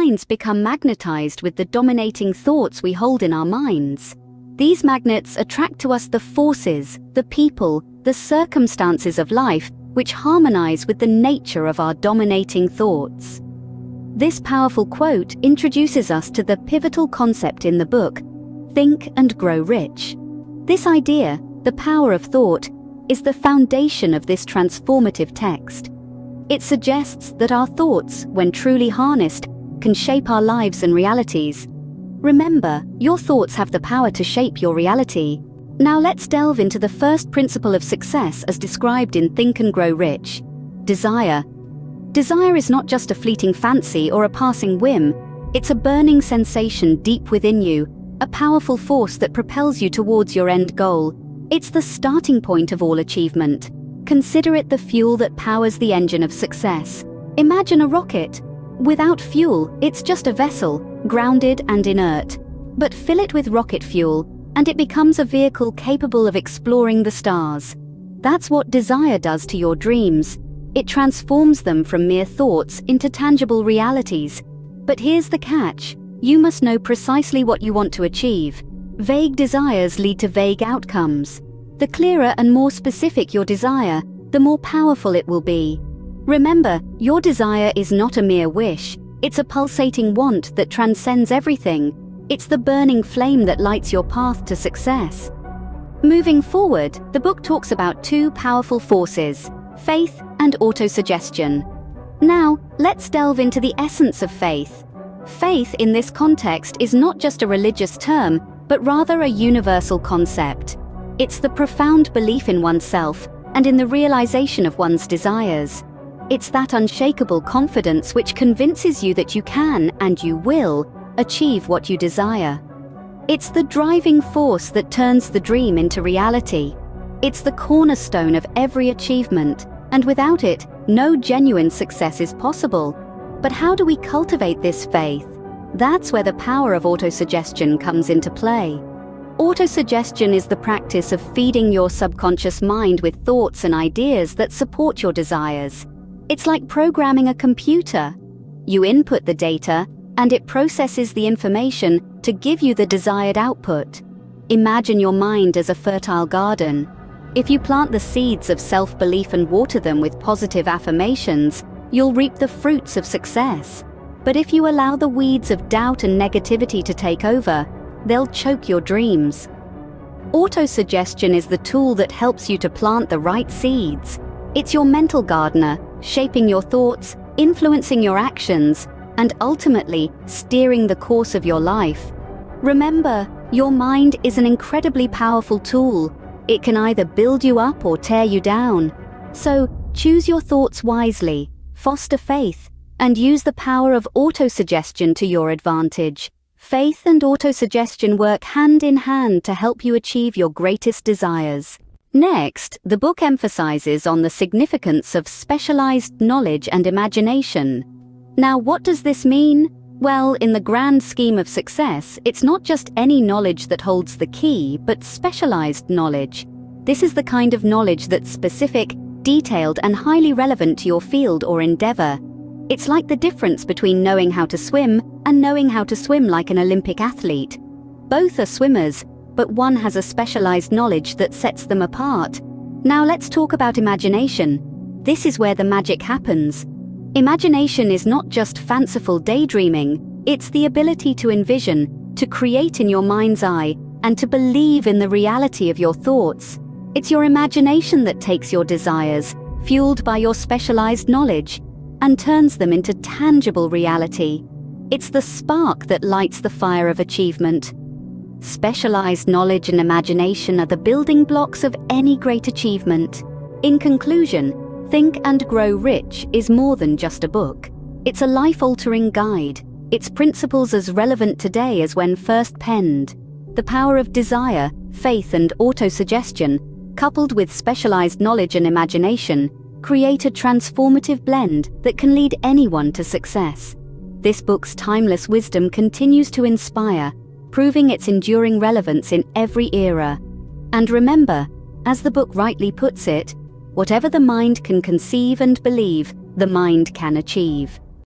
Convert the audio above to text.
minds become magnetized with the dominating thoughts we hold in our minds. These magnets attract to us the forces, the people, the circumstances of life which harmonize with the nature of our dominating thoughts. This powerful quote introduces us to the pivotal concept in the book, Think and Grow Rich. This idea, the power of thought, is the foundation of this transformative text. It suggests that our thoughts, when truly harnessed, can shape our lives and realities. Remember, your thoughts have the power to shape your reality. Now let's delve into the first principle of success as described in Think and Grow Rich: desire. Desire is not just a fleeting fancy or a passing whim. It's a burning sensation deep within you, a powerful force that propels you towards your end goal. It's the starting point of all achievement. Consider it the fuel that powers the engine of success. Imagine a rocket. Without fuel, it's just a vessel, grounded and inert. But fill it with rocket fuel, and it becomes a vehicle capable of exploring the stars. That's what desire does to your dreams. It transforms them from mere thoughts into tangible realities. But here's the catch: you must know precisely what you want to achieve. Vague desires lead to vague outcomes. The clearer and more specific your desire, the more powerful it will be. Remember, your desire is not a mere wish. It's a pulsating want that transcends everything. It's the burning flame that lights your path to success. Moving forward, the book talks about two powerful forces: faith and autosuggestion. Now, let's delve into the essence of faith. Faith in this context is not just a religious term, but rather a universal concept. It's the profound belief in oneself and in the realization of one's desires. It's that unshakable confidence which convinces you that you can and you will achieve what you desire. It's the driving force that turns the dream into reality. It's the cornerstone of every achievement, and without it, no genuine success is possible. But how do we cultivate this faith? That's where the power of autosuggestion comes into play. Autosuggestion is the practice of feeding your subconscious mind with thoughts and ideas that support your desires. It's like programming a computer. You input the data, and it processes the information to give you the desired output. Imagine your mind as a fertile garden. If you plant the seeds of self-belief and water them with positive affirmations, you'll reap the fruits of success. But if you allow the weeds of doubt and negativity to take over, they'll choke your dreams. Autosuggestion is the tool that helps you to plant the right seeds. It's your mental gardener, shaping your thoughts, influencing your actions, and ultimately steering the course of your life. Remember, your mind is an incredibly powerful tool. It can either build you up or tear you down. So, choose your thoughts wisely, foster faith, and use the power of autosuggestion to your advantage. Faith and autosuggestion work hand in hand to help you achieve your greatest desires. Next, the book emphasizes on the significance of specialized knowledge and imagination. Now, what does this mean? Well, in the grand scheme of success, it's not just any knowledge that holds the key, but specialized knowledge. This is the kind of knowledge that's specific, detailed, and highly relevant to your field or endeavor. It's like the difference between knowing how to swim and knowing how to swim like an Olympic athlete. Both are swimmers, but one has a specialized knowledge that sets them apart. Now let's talk about imagination. This is where the magic happens. Imagination is not just fanciful daydreaming, it's the ability to envision, to create in your mind's eye, and to believe in the reality of your thoughts. It's your imagination that takes your desires, fueled by your specialized knowledge, and turns them into tangible reality. It's the spark that lights the fire of achievement. Specialized knowledge and imagination are the building blocks of any great achievement. In conclusion, Think and Grow Rich is more than just a book. It's a life-altering guide. Its principles as relevant today as when first penned. The power of desire, faith, and autosuggestion, coupled with specialized knowledge and imagination, create a transformative blend that can lead anyone to success. This book's timeless wisdom continues to inspire, proving its enduring relevance in every era. And remember, as the book rightly puts it, whatever the mind can conceive and believe, the mind can achieve.